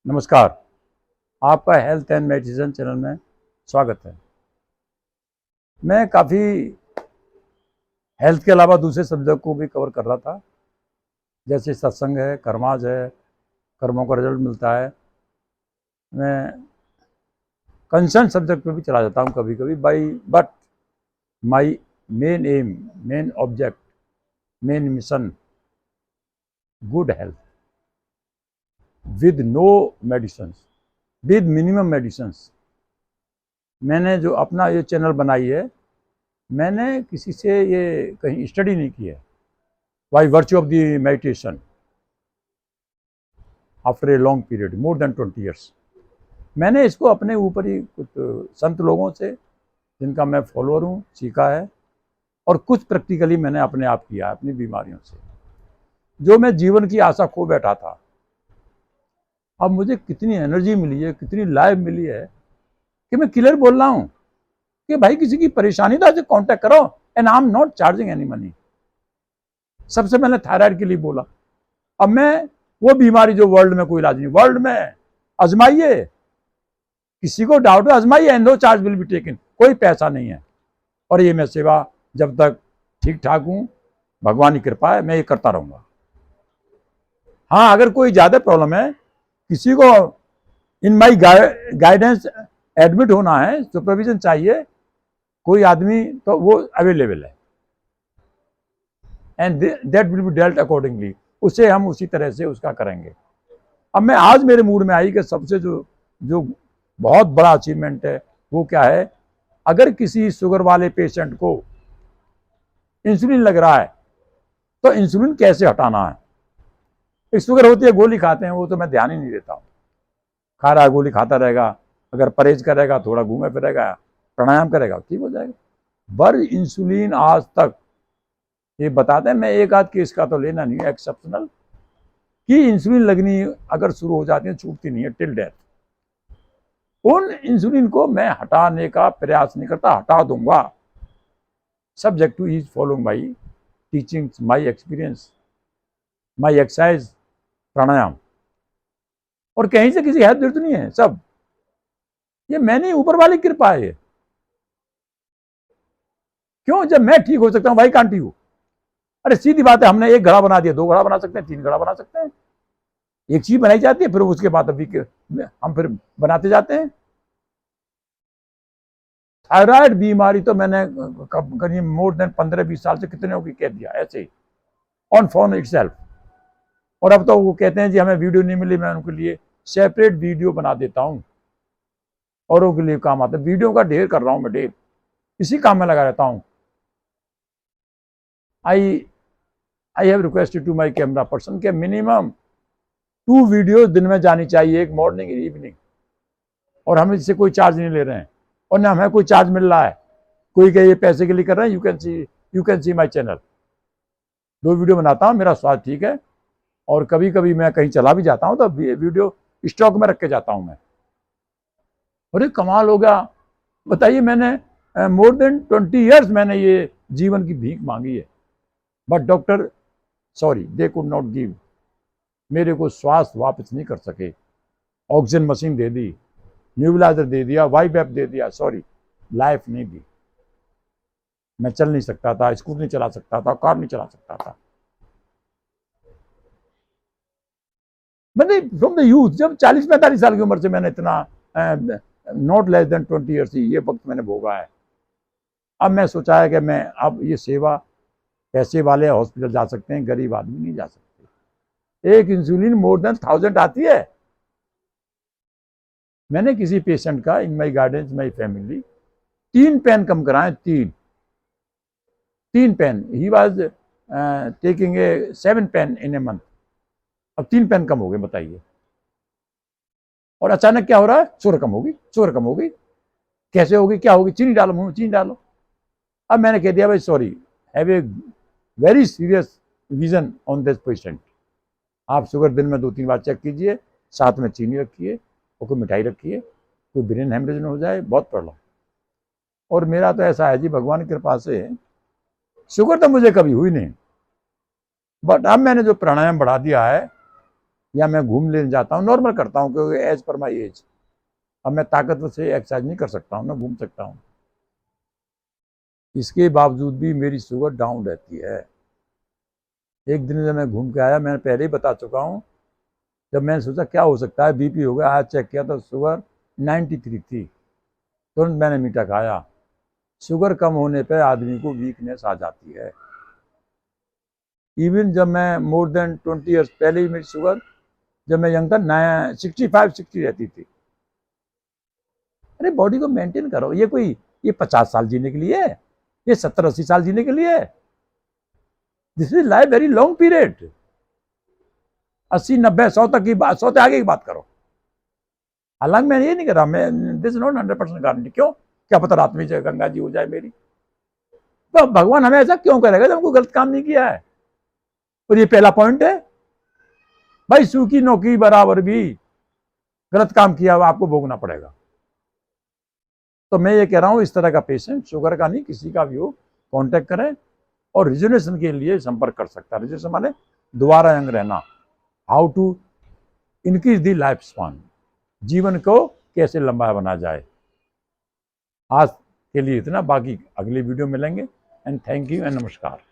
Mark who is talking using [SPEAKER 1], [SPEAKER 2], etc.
[SPEAKER 1] नमस्कार। आपका health and medicine channel में स्वागत है। मैं काफ़ी हेल्थ के अलावा दूसरे सब्जेक्ट को भी कवर कर रहा था, जैसे सत्संग है, कर्माज है, कर्मों का रिजल्ट मिलता है। मैं कंसर्न सब्जेक्ट पे भी चला जाता हूँ कभी कभी but my main aim, main object, main mission, good health with no medicine, with minimum medicine. मैंने जो अपना ये चैनल बनाई है, मैंने किसी से ये कहीं स्टडी नहीं की है। By virtue of the meditation after a long period more than 20 years, मैंने इसको अपने ऊपर ही कुछ संत लोगों से जिनका मैं फॉलोअर हूँ सीखा है, और कुछ प्रैक्टिकली मैंने अपने आप किया है अपनी बीमारियों से। जो मैं जीवन की आशा खो बैठा था, अब मुझे कितनी एनर्जी मिली है, कितनी लाइफ मिली है कि मैं क्लियर बोल रहा हूँ कि भाई किसी की परेशानी तो ऐसे कॉन्टेक्ट करो, and I am not charging any money. सबसे मैंने थायराइड के लिए बोला। अब मैं वो बीमारी जो वर्ल्ड में कोई इलाज नहीं, वर्ल्ड में आजमाइए, किसी को डाउट है आजमाइए, and no charge will be taken, कोई पैसा नहीं है। और ये मैं सेवा जब तक ठीक ठाक हूं, भगवान की कृपा है, मैं ये करता रहूंगा। हाँ, अगर कोई ज्यादा प्रॉब्लम है, किसी को इन माई गाइडेंस एडमिट होना है, सुपरविजन चाहिए कोई आदमी, तो वो अवेलेबल है, and that will be dealt accordingly. उसे हम उसी तरह से उसका करेंगे। अब मैं आज मेरे मूड में आई कि सबसे जो जो बहुत बड़ा अचीवमेंट है वो क्या है, अगर किसी शुगर वाले पेशेंट को इंसुलिन लग रहा है तो इंसुलिन कैसे हटाना है। एक शुगर होती है, गोली खाते हैं, वो तो मैं ध्यान ही नहीं देता हूँ। खा रहा है, गोली खाता रहेगा, अगर परहेज करेगा, थोड़ा घूमे फिरेगा, प्राणायाम करेगा, ठीक हो जाएगा। बर इंसुलिन आज तक ये बताते हैं, मैं एक आध केस का तो लेना नहीं है एक्सेप्शनल, कि इंसुलिन लगनी अगर शुरू हो जाती है छूटती नहीं है टिल डेथ। उन इंसुलिन को मैं हटाने का प्रयास नहीं करता, हटा दूंगा, subject to is following my teachings, my experience, my exercise, pranayama. और कहीं से किसी हेल्प जरूरत नहीं है, सब ये मैंने ऊपर वाली कृपा है। क्यों, जब मैं ठीक हो सकता हूं, भाई कांटी हो। अरे सीधी बात है, हमने एक घड़ा बना दिया, 2 घड़ा बना सकते हैं, 3 घड़ा बना सकते हैं। एक चीज बनाई जाती है, फिर उसके बाद अभी हम फिर बनाते जाते हैं। थायराइड बीमारी तो मैंने करीब मोर देन 15-20 साल से कितने की कह दिया ऐसे ही ऑन फोन इटसेल्फ। और अब तो वो कहते हैं जी हमें वीडियो नहीं मिली, मैं उनके लिए सेपरेट वीडियो बना देता हूँ, औरों के लिए काम आता है। वीडियो का ढेर कर रहा हूँ मैं, ढेर इसी काम में लगा रहता हूँ। I I have requested to my camera person के मिनिमम 2 वीडियो दिन में जानी चाहिए, एक मॉर्निंग इवनिंग। और हम इससे कोई चार्ज नहीं ले रहे हैं, और ना हमें कोई चार्ज मिल रहा है। कोई कहे ये पैसे के लिए कर रहे हैं, you can see my channel. 2 video बनाता हूँ, मेरा स्वास्थ्य ठीक है। और कभी कभी मैं कहीं चला भी जाता हूँ तो वीडियो स्टॉक में रख के जाता हूँ मैं। अरे कमाल हो गया, बताइए, मैंने मोर देन 20 years मैंने ये जीवन की भीख मांगी है, but doctor sorry they could not give, मेरे को स्वास्थ्य वापस नहीं कर सके। ऑक्सीजन मशीन दे दी, न्यूबिलाइजर दे दिया, वाई पैप दे दिया, सॉरी लाइफ नहीं दी। मैं चल नहीं सकता था, स्कूटर नहीं चला सकता था, कार नहीं चला सकता था। मैंने फ्रॉम द यूथ, जब 40-45 साल की उम्र से मैंने इतना नॉट लेस देन 20 years ही ये वक्त मैंने भोगा है। अब मैं सोचा है कि मैं अब ये सेवा, पैसे वाले हॉस्पिटल जा सकते हैं, गरीब आदमी नहीं जा सकते। एक इंसुलिन मोर देन 1000 आती है। मैंने किसी पेशेंट का in my guidance, my family, 3 pain कम कराए, 3 pain. He was taking a 7 pain in a month, अब 3 पेन कम हो गए, बताइए। और अचानक क्या हो रहा है, शुगर कम होगी, शुगर कम होगी, कैसे होगी, क्या होगी, चीनी डालो मुंह में, चीनी डालो। अब मैंने कह दिया भाई sorry, have a very serious vision on this patient. आप शुगर दिन में 2-3 बार चेक कीजिए, साथ में चीनी रखिए और कोई मिठाई रखिए, कोई ब्रेन हेमरेज न हो जाए, बहुत प्रॉब्लम। और मेरा तो ऐसा है जी, भगवान की कृपा से शुगर तो मुझे कभी हुई नहीं, बट अब मैंने जो प्राणायाम बढ़ा दिया है, या मैं घूम लेने जाता हूँ, नॉर्मल करता हूँ क्योंकि एज पर माई एज। अब मैं ताकतवर से एक्सरसाइज नहीं कर सकता हूँ, मैं घूम सकता हूँ। इसके बावजूद भी मेरी शुगर डाउन रहती है। एक दिन जब मैं घूम के आया, मैंने पहले ही बता चुका हूँ, जब मैंने सोचा क्या हो सकता है, बीपी हो गया, आज चेक किया तो शुगर 93 थी। तुरंत मैंने मीठा खाया। शुगर कम होने पर आदमी को वीकनेस आ जाती है। इवन जब मैं मोर देन 20 ईयर्स पहले ही मेरी शुगर, जब मैं यंग था, 65-60 रहती थी। अरे बॉडी को मेंटेन करो। ये 50 साल जीने के लिए है, ये 70-80 साल जीने के लिए है। This is life very long period. 80-90-100 तक की बात, 100 से आगे की बात करो। हालांकि मैं ये नहीं कर रहा, मैं दिस नॉट 100% गारंटी। क्यों? क्या पता रात में गंगा जी हो जाए मेरी। तो भगवान हमें ऐसा क्यों करेगा जब हमको गलत काम नहीं किया है? और ये पहला पॉइंट है भाई, सूखी नौकी बराबर भी गलत काम किया हुआ आपको भोगना पड़ेगा। तो मैं ये कह रहा हूं, इस तरह का पेशेंट, शुगर का नहीं, किसी का भी हो, कांटेक्ट करें और रिजर्वेशन के लिए संपर्क कर सकता है। रिजर्वेशन माने दोबारा यंग रहना, how to increase the life span, जीवन को कैसे लंबा बना जाए। आज के लिए इतना, बाकी अगली वीडियो मिलेंगे। एंड थैंक यू एंड नमस्कार।